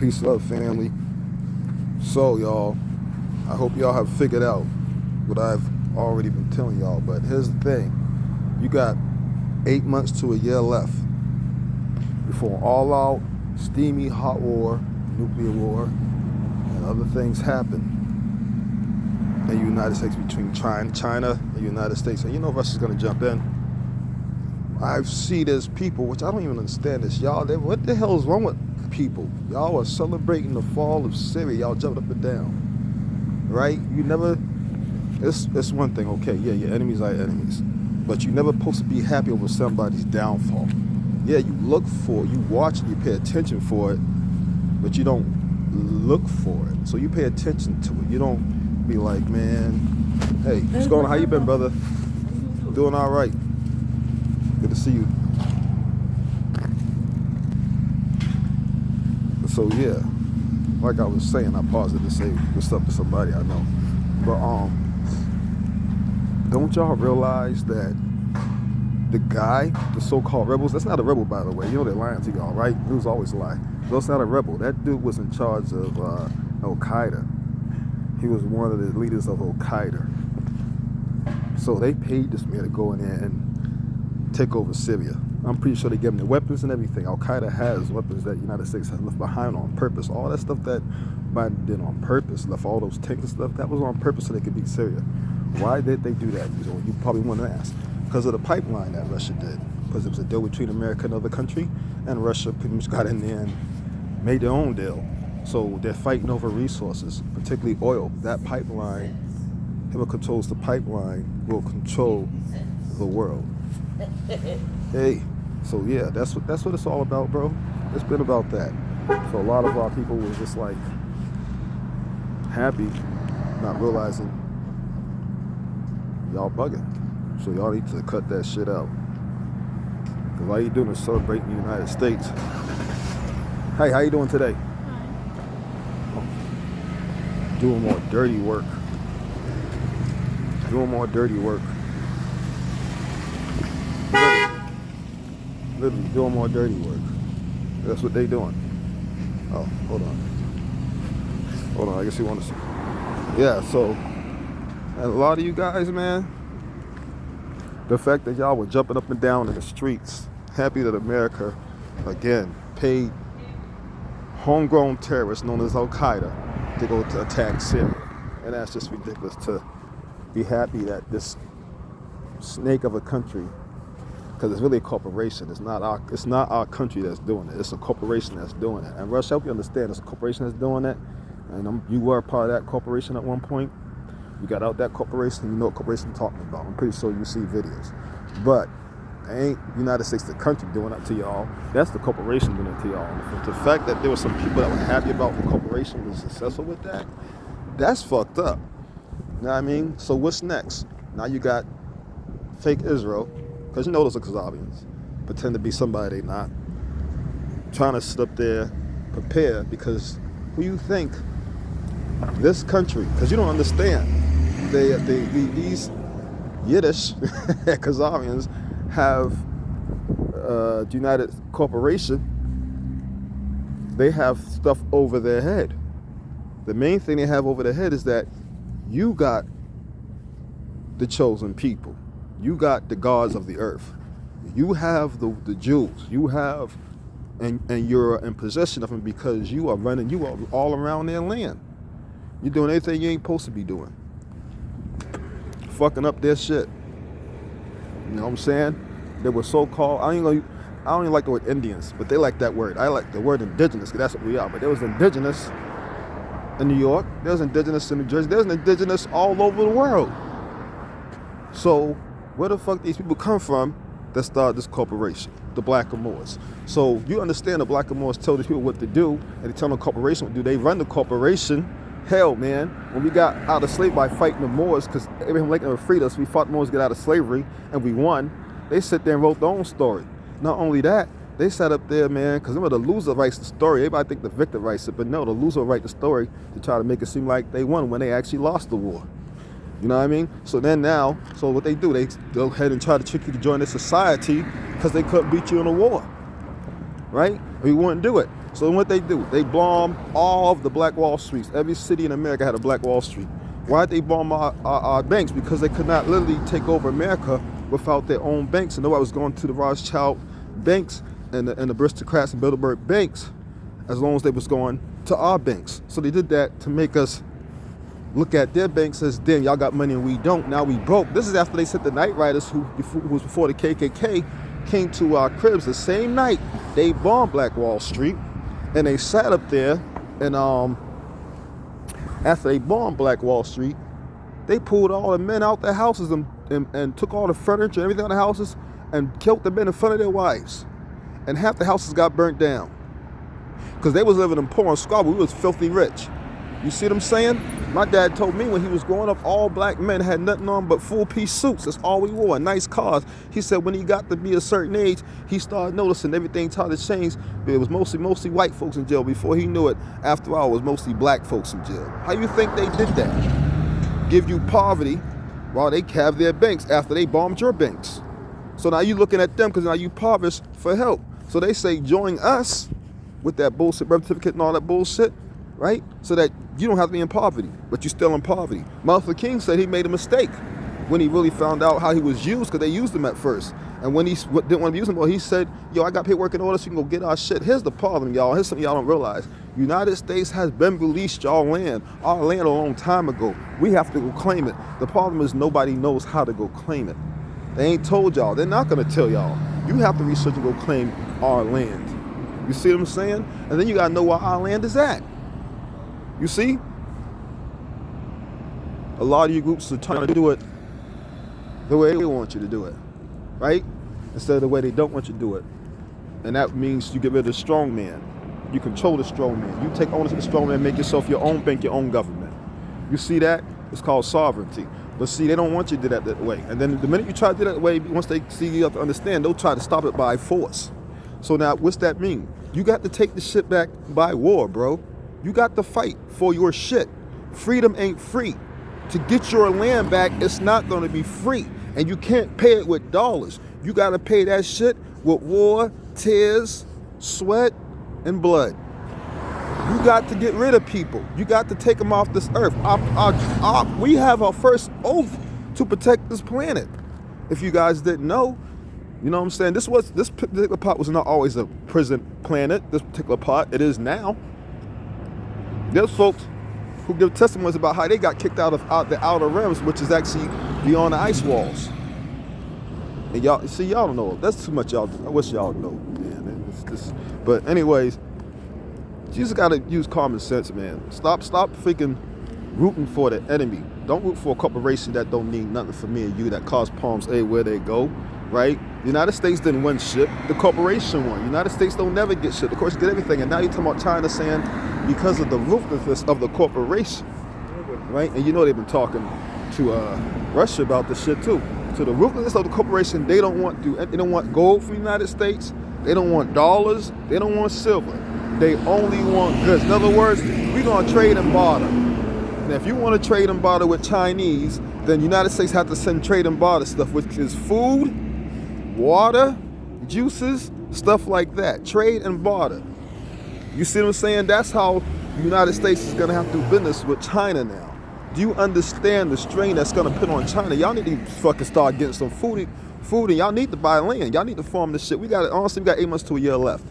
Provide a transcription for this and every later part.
Peace, love, family. So, y'all, I hope y'all have figured out what I've already been telling y'all. But here's the thing. You got 8 months to a year left before all-out, steamy, hot war, nuclear war, and other things happen in the United States between China and the United States. And you know Russia's going to jump in. I see there's people, which I don't even understand this. Y'all, what the hell is wrong with people? Y'all are celebrating the fall of Syria. Y'all jumped up and down, right? You never, it's one thing, okay, yeah, your enemies are enemies. But you're never supposed to be happy over somebody's downfall. Yeah, you look for it, you watch it, you pay attention for it, but you don't look for it. So you pay attention to it. You don't be like, man, hey, what's going on? How you been, brother? Doing all right. Good to see you. So yeah, like I was saying, I paused it to say what's up to somebody I know. But don't y'all realize that the guy, the so-called rebels, that's not a rebel, by the way. You know they're lying to y'all, right? News always lie. That's not a rebel. That dude was in charge of Al-Qaeda. He was one of the leaders of Al-Qaeda. So they paid this man to go in there and take over Syria. I'm pretty sure they gave them the weapons and everything. Al-Qaeda has weapons that the United States has left behind on purpose. All that stuff that Biden did on purpose, left all those tanks and stuff, that was on purpose so they could beat Syria. Why did they do that? You probably want to ask. Because of the pipeline that Russia did. Because it was a deal between America and another country, and Russia pretty much got in there and made their own deal. So they're fighting over resources, particularly oil. That pipeline, whoever controls the pipeline will control the world. Hey, so yeah, that's what it's all about, bro. It's been about that. So a lot of our people were just like happy, not realizing y'all bugging. So y'all need to cut that shit out. Cause all you doing is celebrating the United States. Hey, how you doing today? Fine. Doing more dirty work. Doing more dirty work. Literally doing more dirty work. That's what they doing. Oh, hold on, I guess you want to see. Yeah, so, and a lot of you guys, man, the fact that y'all were jumping up and down in the streets, happy that America, again, paid homegrown terrorists known as Al-Qaeda to go to attack Syria. And that's just ridiculous to be happy that this snake of a country, because it's really a corporation. It's not our country that's doing it. It's a corporation that's doing it. And Rush, I hope you understand, it's a corporation that's doing it. And you were a part of that corporation at one point. You got out that corporation, you know what corporation I'm talking about. I'm pretty sure you see videos. But ain't United States the country doing that to y'all. That's the corporation doing it to y'all. And the fact that there were some people that were happy about the corporation was successful with that, that's fucked up. You know what I mean? So what's next? Now you got fake Israel, because you know those are Kazabians, pretend to be somebody they not, trying to sit up there, prepare, because who you think this country, because you don't understand, these Yiddish Kazabians have United Corporation, they have stuff over their head. The main thing they have over their head is that you got the chosen people. You got the gods of the earth. You have the Jews. You have, and you're in possession of them because you are all around their land. You're doing anything you ain't supposed to be doing. Fucking up their shit. You know what I'm saying? They were so-called, I don't even like the word Indians, but they like that word. I like the word indigenous, because that's what we are. But there was indigenous in New York. There was indigenous in New Jersey. There's indigenous all over the world. So where the fuck these people come from that started this corporation, the Blackamoors? So you understand the Blackamoors tell these people what to do, and they tell the corporation what to do. They run the corporation. Hell, man, when we got out of slavery by fighting the Moors, because Abraham Lincoln freed us, we fought the Moors to get out of slavery, and we won. They sit there and wrote their own story. Not only that, they sat up there, man, because remember, the loser writes the story. Everybody think the victor writes it, but no, the loser write the story to try to make it seem like they won when they actually lost the war. You know what I mean? So then now, so what they do, they go ahead and try to trick you to join their society because they couldn't beat you in a war, right? Or you wouldn't do it. So what they do, they bomb all of the Black Wall Streets. Every city in America had a Black Wall Street. Why'd they bomb our banks? Because they could not literally take over America without their own banks. And nobody was going to the Rothschild banks and the Aristocrats and Bilderberg banks as long as they was going to our banks. So they did that to make us look at their banks as, damn, y'all got money and we don't. Now we broke. This is after they sent the Night Riders, who was before the KKK, came to our cribs the same night they bombed Black Wall Street. And they sat up there, and after they bombed Black Wall Street, they pulled all the men out their houses and took all the furniture and everything out of the houses and killed the men in front of their wives. And half the houses got burnt down. Because they was living in poor and squalor. We was filthy rich. You see what I'm saying? My dad told me when he was growing up, all black men had nothing on but full-piece suits. That's all we wore, nice cars. He said when he got to be a certain age, he started noticing everything started to change. It was mostly white folks in jail. Before he knew it, after all, it was mostly black folks in jail. How you think they did that? Give you poverty while they have their banks after they bombed your banks. So now you looking at them because now you impoverished for help. So they say join us with that bullshit birth certificate and all that bullshit, right? So that you don't have to be in poverty, but you're still in poverty. Martin Luther King said he made a mistake when he really found out how he was used, because they used him at first. And when he didn't want to use him, well, he said, yo, I got paperwork in order so you can go get our shit. Here's the problem, y'all. Here's something y'all don't realize. United States has been released y'all land, our land a long time ago. We have to go claim it. The problem is nobody knows how to go claim it. They ain't told y'all. They're not going to tell y'all. You have to research and go claim our land. You see what I'm saying? And then you got to know where our land is at. You see? A lot of you groups are trying to do it the way they want you to do it, right? Instead of the way they don't want you to do it. And that means you get rid of the strong man. You control the strong man. You take ownership of the strong man, make yourself your own bank, your own government. You see that? It's called sovereignty. But see, they don't want you to do that way. And then the minute you try to do that way, once they see you have to understand, they'll try to stop it by force. So now, what's that mean? You got to take the shit back by war, bro. You got to fight for your shit. Freedom ain't free. To get your land back, it's not going to be free. And you can't pay it with dollars. You got to pay that shit with war, tears, sweat, and blood. You got to get rid of people. You got to take them off this earth. We have our first oath to protect this planet. If you guys didn't know, you know what I'm saying? This particular part was not always a prison planet. This particular part, it is now. There's folks who give testimonies about how they got kicked out of the outer realms, which is actually beyond the ice walls. And y'all, see, y'all don't know. That's too much y'all do. I wish y'all know, man. But anyways, you just gotta use common sense, man. Stop freaking rooting for the enemy. Don't root for a corporation that don't need nothing for me and you, that cause problems everywhere they go, right? The United States didn't win shit. The corporation won. United States don't never get shit. The corporation get everything. And now you're talking about China saying because of the ruthlessness of the corporation, right? And you know they've been talking to Russia about this shit too. So the ruthlessness of the corporation, they don't want gold for the United States. They don't want dollars. They don't want silver. They only want goods. In other words, we're going to trade and barter. Now, if you want to trade and barter with Chinese, then the United States have to send trade and barter stuff, which is food, water, juices, stuff like that. Trade and barter. You see what I'm saying? That's how the United States is going to have to do business with China now. Do you understand the strain that's going to put on China? Y'all need to fucking start getting some food, and y'all need to buy land. Y'all need to farm this shit. Honestly, we got 8 months to a year left.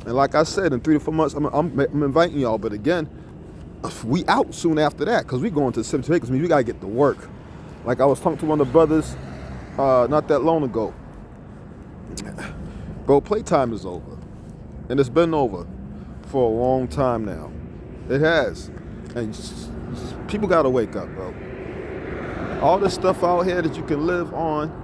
And like I said, in 3 to 4 months, I'm inviting y'all. But again, we out soon after that because we going to the 17 acres. I mean, we got to get to work. Like I was talking to one of the brothers not that long ago. Bro, playtime is over. And it's been over for a long time now. It has. And people got to wake up, bro. All this stuff out here that you can live on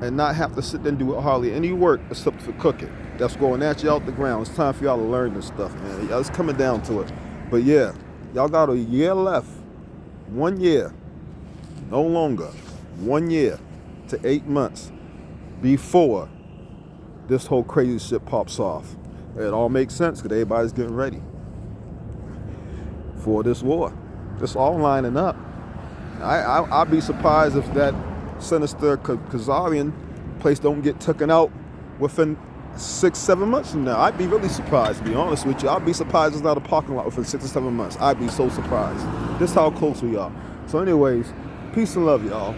and not have to sit there and do hardly any work except for cooking. That's going at you out the ground. It's time for y'all to learn this stuff, man. It's coming down to it. But yeah, y'all got a year left. 1 year. No longer. 1 year to 8 months before this whole crazy shit pops off. It all makes sense because everybody's getting ready for this war. It's all lining up. I'd be surprised if that sinister Khazarian place don't get taken out within 6, 7 months from now. I'd be really surprised, to be honest with you. I'd be surprised it's not a parking lot within 6 or 7 months. I'd be so surprised. This is how close we are. So anyways, peace and love, y'all.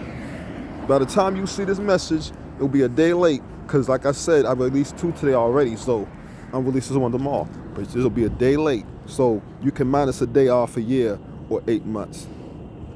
By the time you see this message, it'll be a day late, because like I said, I released 2 today already, so I'm releasing one tomorrow. But it'll be a day late, so you can minus a day off a year or 8 months.